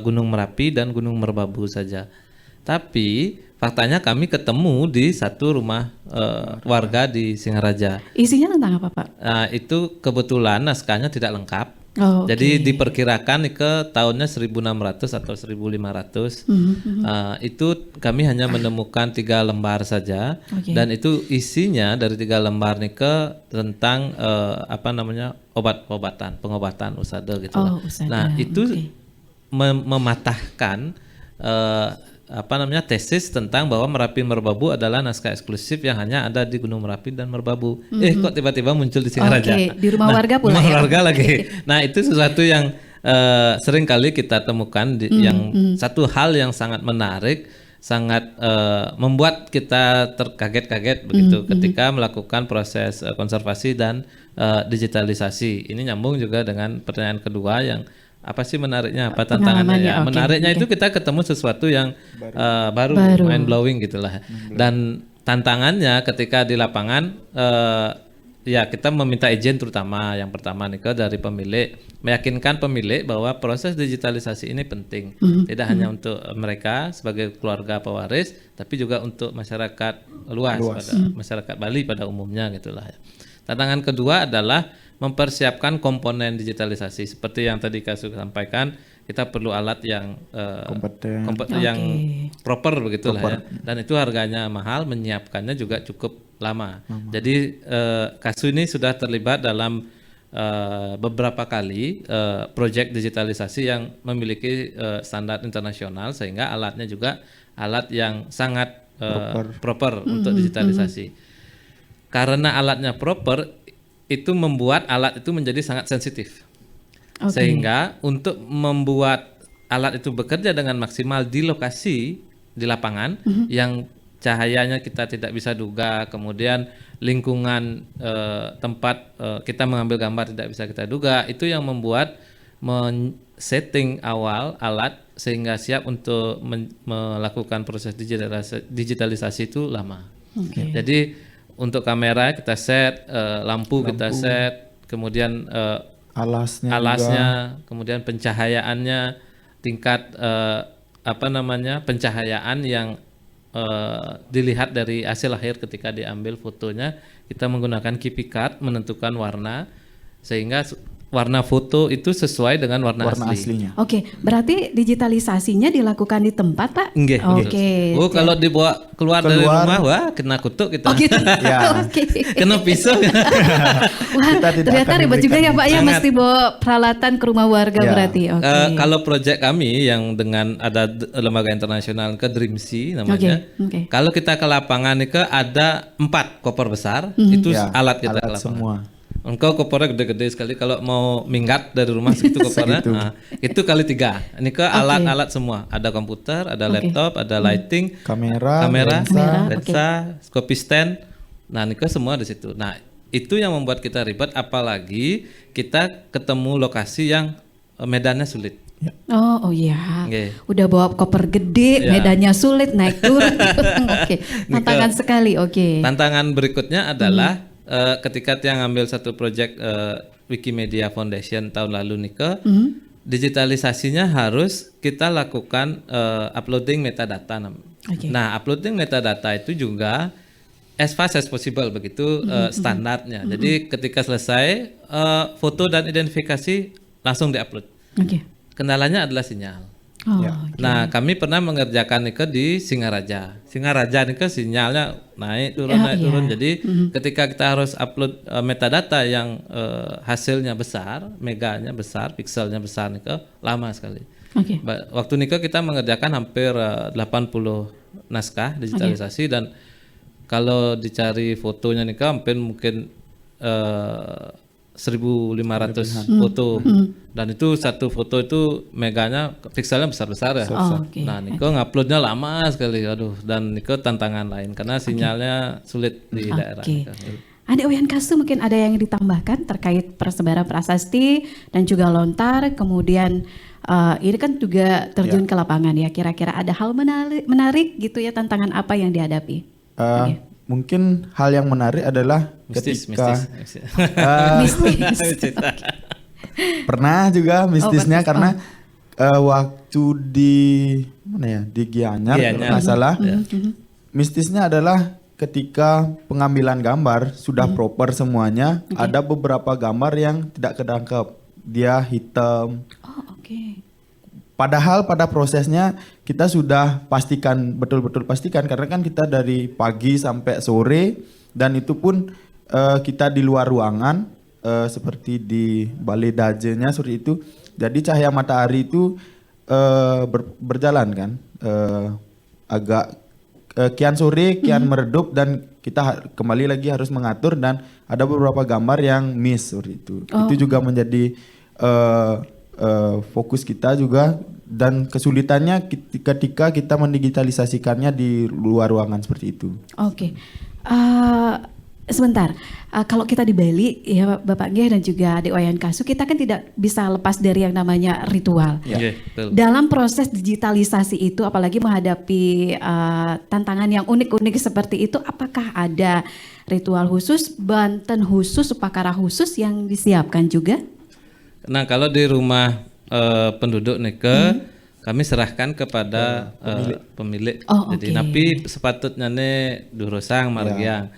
Gunung Merapi dan Gunung Merbabu saja. Tapi faktanya kami ketemu di satu rumah warga di Singaraja. Isinya tentang apa Pak? Itu kebetulan naskahnya tidak lengkap. Okay. Jadi diperkirakan ke tahunnya 1600 atau 1500. Itu kami hanya menemukan 3 lembar saja. Dan itu isinya dari 3 lembar nih tentang pengobatan usada gitu. Nah, itu mematahkan tesis tentang bahwa Merapi Merbabu adalah naskah eksklusif yang hanya ada di Gunung Merapi dan Merbabu. Kok tiba-tiba muncul di Singaraja? Di rumah warga pula. Rumah warga lagi. Nah, itu sesuatu yang sering kali kita temukan yang satu hal yang sangat menarik, sangat membuat kita terkaget-kaget begitu ketika melakukan proses konservasi dan digitalisasi. Ini nyambung juga dengan pertanyaan kedua yang apa sih menariknya, apa tantangannya ya? Menariknya itu kita ketemu sesuatu yang baru. Mind blowing gitulah. Dan tantangannya ketika di lapangan ya kita meminta izin, terutama yang pertama nih dari pemilik, meyakinkan pemilik bahwa proses digitalisasi ini penting, tidak hanya untuk mereka sebagai keluarga pewaris, tapi juga untuk masyarakat luas. Pada masyarakat Bali pada umumnya gitulah ya. Tantangan kedua adalah mempersiapkan komponen digitalisasi seperti yang tadi Kasu sampaikan. Kita perlu alat yang yang proper begitulah ya. Dan itu harganya mahal, menyiapkannya juga cukup lama. Jadi Kasu ini sudah terlibat dalam beberapa kali proyek digitalisasi yang memiliki standar internasional, sehingga alatnya juga alat yang sangat proper untuk digitalisasi. Karena alatnya proper, itu membuat alat itu menjadi sangat sensitif. Sehingga untuk membuat alat itu bekerja dengan maksimal di lokasi di lapangan yang cahayanya kita tidak bisa duga, kemudian lingkungan tempat kita mengambil gambar tidak bisa kita duga, itu yang membuat setting awal alat sehingga siap untuk melakukan proses digitalisasi itu lama. Jadi untuk kamera kita set, lampu kita set, kemudian alasnya, kemudian pencahayaannya, tingkat pencahayaan yang dilihat dari hasil akhir ketika diambil fotonya, kita menggunakan KP card menentukan warna sehingga warna foto itu sesuai dengan warna aslinya. Oke, berarti digitalisasinya dilakukan di tempat, Pak? Nggih. Oke. Oh, kalau dibawa keluar dari rumah, wah kena kutuk kita. Oh, gitu. Ya. Kena pisau. Wah, ternyata ribet juga ya, Pak, ya mesti bawa peralatan ke rumah warga berarti. Kalau proyek kami yang dengan ada lembaga internasional ke Dreamsea namanya. Kalau kita ke lapangan itu ada 4 koper besar, itu alat kita ke lapangan. Semua. Engkau kopernya gede-gede sekali, kalau mau minggat dari rumah segitu kopernya, itu kali 3. Ini ke alat-alat semua, ada komputer, ada laptop, ada lighting, kamera, lensa, copy stand, nah ini ke semua di situ. Nah itu yang membuat kita ribet, apalagi kita ketemu lokasi yang medannya sulit. Oh iya, udah bawa koper gede, medannya sulit, naik turun. Tantangan sekali. Tantangan berikutnya adalah ketika Tiang ngambil satu proyek Wikimedia Foundation tahun lalu nih digitalisasinya harus kita lakukan uploading metadata. Nah, uploading metadata itu juga as fast as possible begitu standarnya. Jadi ketika selesai foto dan identifikasi langsung diupload. Kendalanya adalah sinyal. Nah, kami pernah mengerjakan nih di Singaraja. Singaraja nih sinyalnya naik turun. Jadi ketika kita harus upload metadata yang hasilnya besar, meganya besar, pixelnya besar nih lama sekali. Waktu nih kita mengerjakan hampir 80 naskah digitalisasi dan kalau dicari fotonya nih hampir mungkin 1.500 foto dan itu satu foto itu meganya pixelnya besar-besar ya. Nah Niko nguploadnya lama sekali, dan Niko tantangan lain karena sinyalnya sulit di daerah. Adik Oyan Kasu mungkin ada yang ditambahkan terkait persebaran prasasti dan juga lontar, kemudian ini kan juga terjun ke lapangan ya, kira-kira ada hal menarik gitu ya, tantangan apa yang dihadapi? Mungkin hal yang menarik adalah mistis. Pernah juga mistisnya karena waktu di mana ya, di Gianyar kalau nggak salah, mistisnya adalah ketika pengambilan gambar sudah proper semuanya, ada beberapa gambar yang tidak kedangkep, dia hitam. Padahal pada prosesnya kita sudah betul-betul pastikan karena kan kita dari pagi sampai sore dan itu pun kita di luar ruangan seperti di Balai Dajenya seperti itu. Jadi cahaya matahari itu berjalan kan, agak kian sore kian meredup dan kita kembali lagi harus mengatur dan ada beberapa gambar yang miss seperti itu. Itu juga menjadi fokus kita juga dan kesulitannya ketika kita mendigitalisasikannya di luar ruangan seperti itu. Sebentar, kalau kita di Bali ya Bapak Nggih dan juga Adik Wayan Kasu, kita kan tidak bisa lepas dari yang namanya ritual. Dalam proses digitalisasi itu, apalagi menghadapi tantangan yang unik-unik seperti itu, apakah ada ritual khusus, banten khusus, upakara khusus yang disiapkan juga? Nah, kalau di rumah penduduk nih kami serahkan kepada pemilik. Jadi napi sepatutnya nih durosang margiang.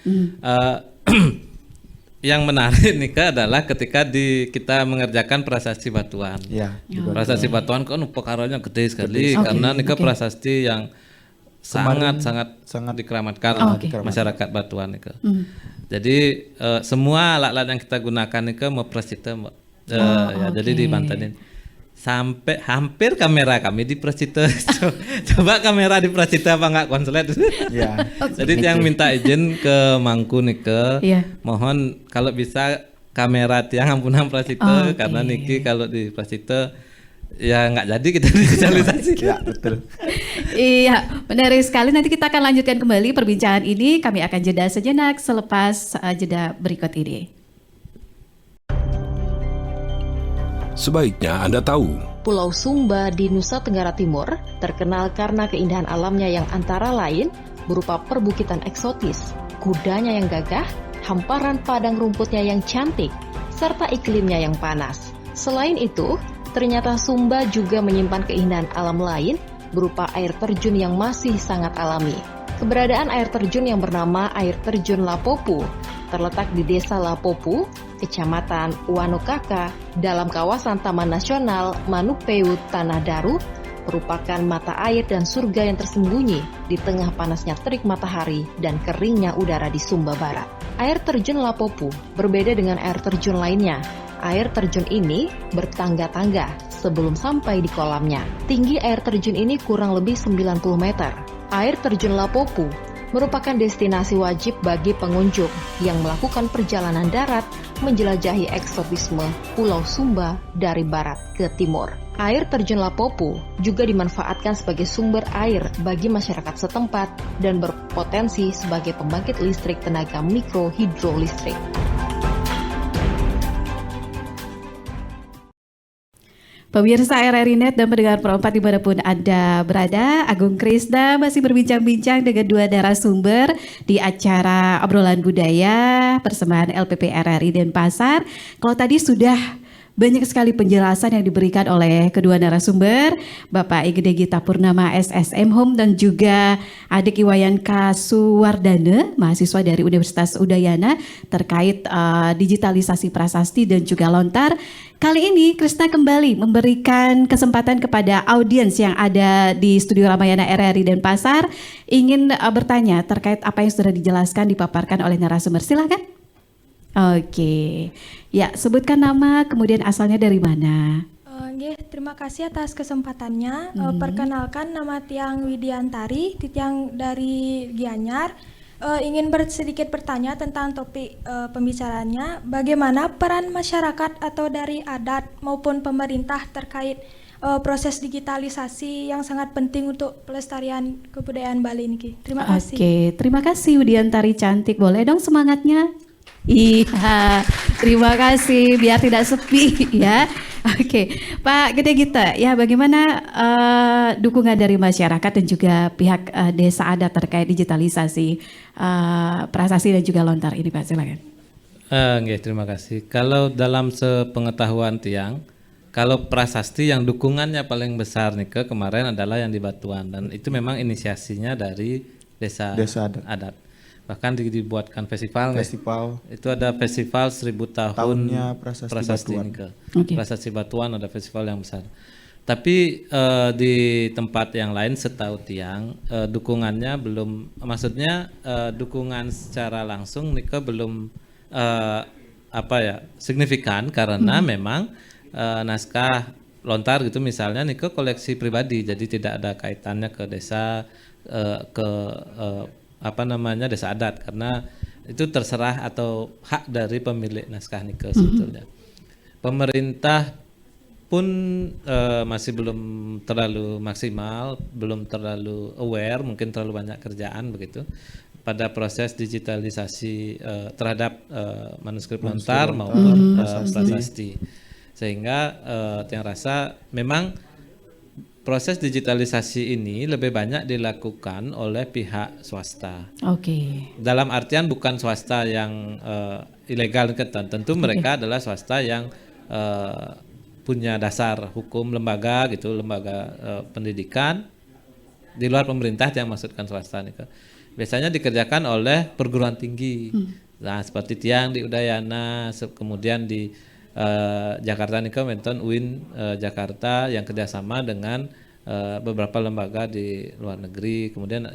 Yang menarik nih adalah ketika kita mengerjakan prasasti batuan. Prasasti batuan kan upakaranya gede sekali karena nih prasasti yang sangat dikeramatkan masyarakat Batuan nih. Jadi semua alat-alat yang kita gunakan nih mau prasita. Jadi dibantenin sampai hampir kamera kami di Prasita. Coba kamera di Prasita apa nggak konslet? Jadi yang minta izin ke Mangku nih mohon kalau bisa kamera tiang ampunan Prasito karena niki kalau di Prasito ya nggak jadi kita digitalisasi. Ya betul. Iya, menarik sekali. Nanti kita akan lanjutkan kembali perbincangan ini. Kami akan jeda sejenak selepas jeda berikut ini. Sebaiknya Anda tahu. Pulau Sumba di Nusa Tenggara Timur terkenal karena keindahan alamnya yang antara lain berupa perbukitan eksotis, kudanya yang gagah, hamparan padang rumputnya yang cantik, serta iklimnya yang panas. Selain itu, ternyata Sumba juga menyimpan keindahan alam lain berupa air terjun yang masih sangat alami. Keberadaan air terjun yang bernama Air Terjun Lapopu terletak di Desa Lapopu, Kecamatan Wanokaka, dalam kawasan Taman Nasional Manupeu Tanah Daru, merupakan mata air dan surga yang tersembunyi di tengah panasnya terik matahari dan keringnya udara di Sumba Barat. Air terjun Lapopu berbeda dengan air terjun lainnya. Air terjun ini bertangga-tangga sebelum sampai di kolamnya. Tinggi air terjun ini kurang lebih 90 meter. Air terjun Lapopu merupakan destinasi wajib bagi pengunjung yang melakukan perjalanan darat menjelajahi eksotisme Pulau Sumba dari barat ke timur. Air terjun Lapopu juga dimanfaatkan sebagai sumber air bagi masyarakat setempat dan berpotensi sebagai pembangkit listrik tenaga mikrohidrolistrik. Pemirsa RRI Net dan pendengar Pro 4 dimanapun Anda berada, Agung Krisna masih berbincang-bincang dengan dua narasumber di acara Obrolan Budaya persembahan LPP RRI Denpasar. Kalau tadi sudah banyak sekali penjelasan yang diberikan oleh kedua narasumber, Bapak Igede Gita Purnama SSM Home dan juga Adik Iwayan Kasuwardana, mahasiswa dari Universitas Udayana terkait digitalisasi prasasti dan juga lontar. Kali ini Krisna kembali memberikan kesempatan kepada audiens yang ada di Studio Ramayana RRI Denpasar ingin bertanya terkait apa yang sudah dijelaskan, dipaparkan oleh narasumber. Silakan. Oke, ya sebutkan nama kemudian asalnya dari mana. Terima kasih atas kesempatannya. Perkenalkan nama Tiang Widiantari, Tiang dari Gianyar. Ingin sedikit bertanya tentang topik pembicaraannya. Bagaimana peran masyarakat atau dari adat maupun pemerintah terkait proses digitalisasi yang sangat penting untuk pelestarian kebudayaan Bali ini. Terima kasih. Oke, terima kasih Widiantari cantik. Boleh dong semangatnya? Iya, terima kasih biar tidak sepi ya. Oke, Pak Gede Gita, ya bagaimana dukungan dari masyarakat dan juga pihak desa adat terkait digitalisasi prasasti dan juga lontar ini Pak, silakan. Terima kasih. Kalau dalam sepengetahuan Tiang, kalau prasasti yang dukungannya paling besar nih kemarin adalah yang di Batuan dan itu memang inisiasinya dari desa adat. Bahkan dibuatkan festival. Itu ada festival 1000 tahunnya prasasti Batuan. Prasasti Batuan ada festival yang besar. Tapi di tempat yang lain setahu Tiang dukungannya belum, maksudnya dukungan secara langsung Nika belum signifikan karena memang naskah lontar gitu misalnya Nika koleksi pribadi, jadi tidak ada kaitannya ke desa desa adat karena itu terserah atau hak dari pemilik naskah nikah sebetulnya. Pemerintah pun masih belum terlalu maksimal, belum terlalu aware, mungkin terlalu banyak kerjaan begitu pada proses digitalisasi terhadap manuskrip lontar maupun prasasti. Sehingga yang rasa memang proses digitalisasi ini lebih banyak dilakukan oleh pihak swasta. Dalam artian bukan swasta yang ilegal, tentu mereka adalah swasta yang punya dasar hukum lembaga gitu, lembaga pendidikan di luar pemerintah yang maksudkan swasta nih. Biasanya dikerjakan oleh perguruan tinggi. Nah, seperti Tiang di Udayana, kemudian di Jakarta nih Menton UIN Jakarta yang kerjasama dengan beberapa lembaga di luar negeri, kemudian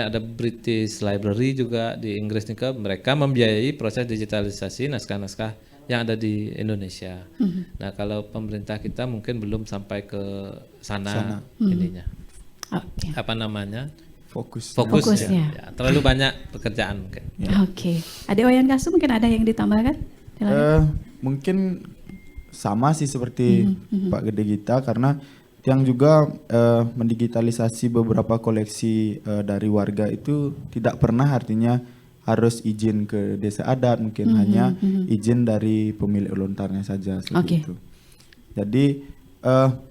ada British Library juga di Inggris nih mereka membiayai proses digitalisasi naskah-naskah yang ada di Indonesia. Nah kalau pemerintah kita mungkin belum sampai ke sana. Ininya fokusnya. Ya, terlalu banyak pekerjaan mungkin. Ada Wayan Kasu mungkin ada yang ditambahkan? Mungkin sama sih seperti Pak Gede Gita, karena Tiang juga mendigitalisasi beberapa koleksi dari warga itu tidak pernah artinya harus izin ke desa adat, mungkin hanya izin dari pemilik lontarnya saja seperti itu. Jadi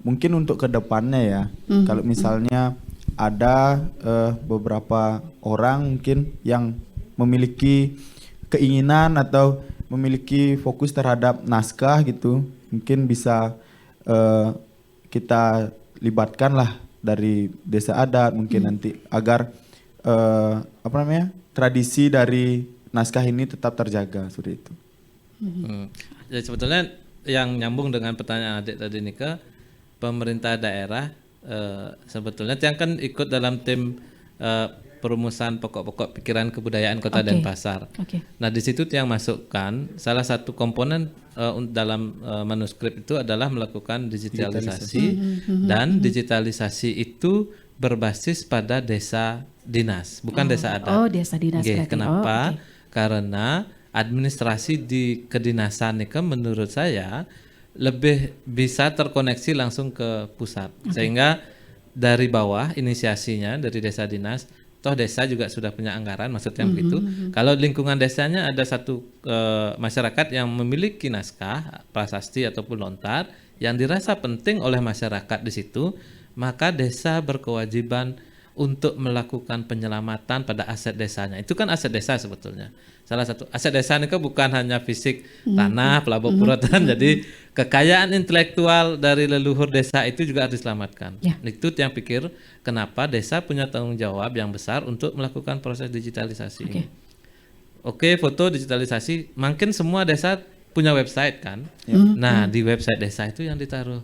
mungkin untuk kedepannya ya, kalau misalnya ada beberapa orang mungkin yang memiliki keinginan atau memiliki fokus terhadap naskah gitu, mungkin bisa kita libatkan lah dari desa adat mungkin nanti agar tradisi dari naskah ini tetap terjaga seperti itu. Ya, sebetulnya yang nyambung dengan pertanyaan adik tadi Nika, pemerintah daerah sebetulnya yang kan ikut dalam tim perumusan pokok-pokok pikiran kebudayaan Kota Denpasar. Nah di situ yang masukkan salah satu komponen dalam manuskrip itu adalah melakukan digitalisasi dan digitalisasi itu berbasis pada desa dinas, bukan desa adat. Oh, desa dinas. Kenapa? Karena administrasi di kedinasan itu menurut saya lebih bisa terkoneksi langsung ke pusat, sehingga dari bawah inisiasinya dari desa dinas, toh desa juga sudah punya anggaran, maksudnya begitu. Kalau lingkungan desanya ada satu masyarakat yang memiliki naskah prasasti ataupun lontar yang dirasa penting oleh masyarakat di situ, maka desa berkewajiban untuk melakukan penyelamatan pada aset desanya. Itu kan aset desa sebetulnya. Salah satu aset desa ini kan bukan hanya fisik tanah, pelabur puratan, jadi kekayaan intelektual dari leluhur desa itu juga harus diselamatkan. Itu yang pikir kenapa desa punya tanggung jawab yang besar untuk melakukan proses digitalisasi ini. Oke, foto digitalisasi, makin semua desa punya website kan. Nah, di website desa itu yang ditaruh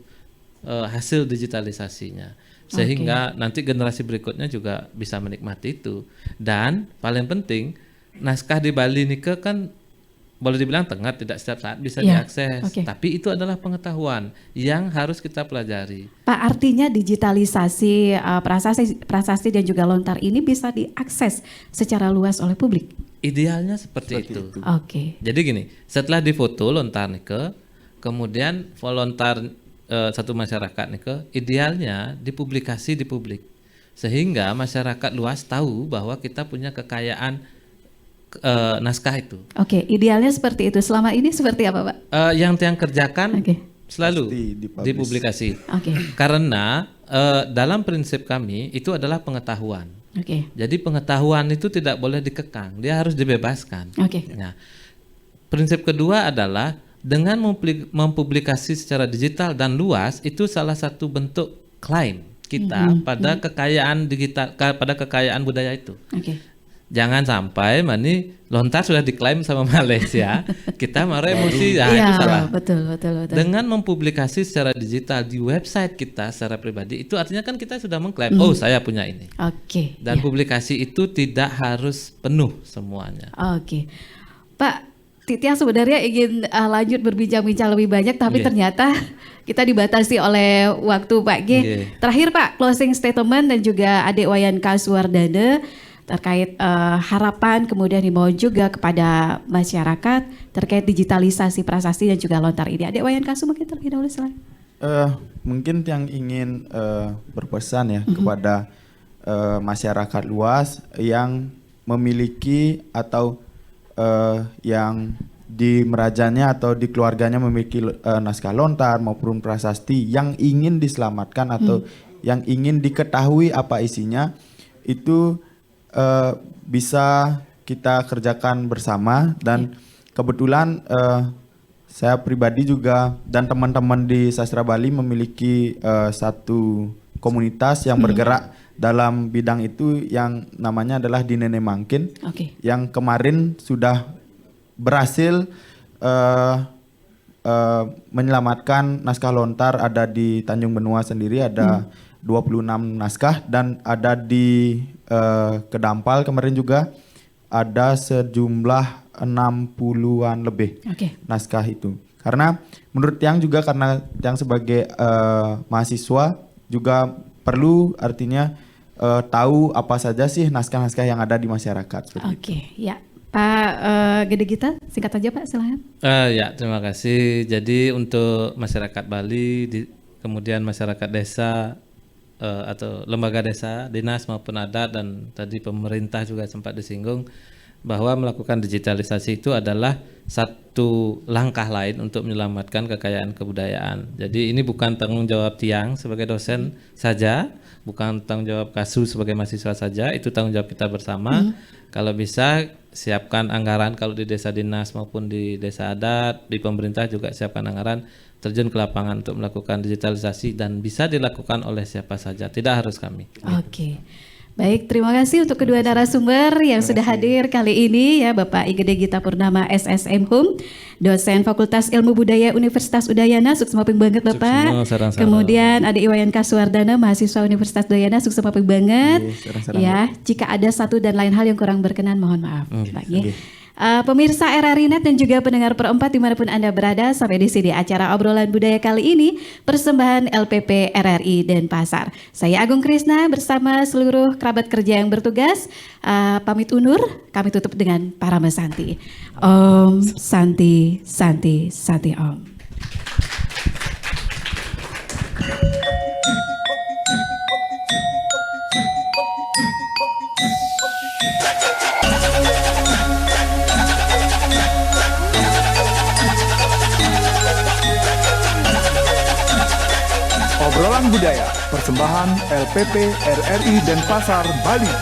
hasil digitalisasinya, sehingga nanti generasi berikutnya juga bisa menikmati itu. Dan paling penting, naskah di Bali ini kan boleh dibilang tengah, tidak setiap saat bisa diakses, tapi itu adalah pengetahuan yang harus kita pelajari. Pak, artinya digitalisasi prasasti dan juga lontar ini bisa diakses secara luas oleh publik? Idealnya seperti itu. Jadi gini, setelah difoto lontar Nike, kemudian volontar satu masyarakat Nike, idealnya dipublikasi di publik, sehingga masyarakat luas tahu bahwa kita punya kekayaan naskah itu. Idealnya seperti itu. Selama ini seperti apa, Pak? Yang Tiang kerjakan selalu dipublikasi. Karena dalam prinsip kami itu adalah pengetahuan. Jadi pengetahuan itu tidak boleh dikekang, dia harus dibebaskan. Nah, prinsip kedua adalah dengan mempublikasi secara digital dan luas, itu salah satu bentuk klaim kita pada kekayaan digital, pada kekayaan budaya itu. Jangan sampai lontar sudah diklaim sama Malaysia, kita marah emosi, itu salah. Betul. Dengan mempublikasi secara digital di website kita secara pribadi, itu artinya kan kita sudah mengklaim, saya punya ini. Dan publikasi itu tidak harus penuh semuanya. Pak, Tiang sebenarnya ingin lanjut berbincang-bincang lebih banyak, tapi ternyata kita dibatasi oleh waktu, Pak G. Terakhir Pak, closing statement dan juga Adik Wayan Kasuardana terkait harapan, kemudian himbauan juga kepada masyarakat terkait digitalisasi prasasti dan juga lontar ini. Adik Wayan Kasu mungkin terlebih dahulu silakan. Mungkin yang ingin berpesan ya kepada masyarakat luas yang memiliki atau yang di merajanya atau di keluarganya memiliki naskah lontar maupun prasasti yang ingin diselamatkan atau yang ingin diketahui apa isinya, itu bisa kita kerjakan bersama. Dan kebetulan saya pribadi juga dan teman-teman di Sastra Bali memiliki satu komunitas yang bergerak dalam bidang itu yang namanya adalah Dinene Mangkin, yang kemarin sudah berhasil menyelamatkan naskah lontar. Ada di Tanjung Benua sendiri ada 26 naskah, dan ada di Kedampal kemarin juga ada sejumlah 60-an lebih naskah itu. Karena menurut Tiang juga, karena Tiang sebagai mahasiswa juga perlu artinya tahu apa saja sih naskah-naskah yang ada di masyarakat. Pak Gede Gita, singkat saja Pak, silahkan. Ya, terima kasih. Jadi untuk masyarakat Bali, kemudian masyarakat desa atau lembaga desa, dinas maupun adat, dan tadi pemerintah juga sempat disinggung bahwa melakukan digitalisasi itu adalah satu langkah lain untuk menyelamatkan kekayaan kebudayaan. Jadi ini bukan tanggung jawab Tiang sebagai dosen saja, bukan tanggung jawab Kasu sebagai mahasiswa saja, itu tanggung jawab kita bersama. Kalau bisa siapkan anggaran, kalau di desa dinas maupun di desa adat, di pemerintah juga siapkan anggaran, terjun ke lapangan untuk melakukan digitalisasi, dan bisa dilakukan oleh siapa saja, tidak harus kami. Oke. Baik, terima kasih untuk kedua narasumber yang sudah hadir kali ini ya, Bapak Igede Gita Purnama SSM Hum, dosen Fakultas Ilmu Budaya Universitas Udayana, sukses maping banget Bapak. Kemudian ada Iwayan Kaswardana, mahasiswa Universitas Udayana, sukses maping banget. Ya, jika ada satu dan lain hal yang kurang berkenan, mohon maaf. Pemirsa RRI Net dan juga pendengar perempat dimanapun Anda berada, sampai di sini acara obrolan budaya kali ini, persembahan LPP RRI Denpasar. Saya Agung Krisna bersama seluruh kerabat kerja yang bertugas, pamit undur, kami tutup dengan Parama Santi. Om Santi Santi Santi Om. Obrolan budaya, persembahan LPP RRI Denpasar, Bali.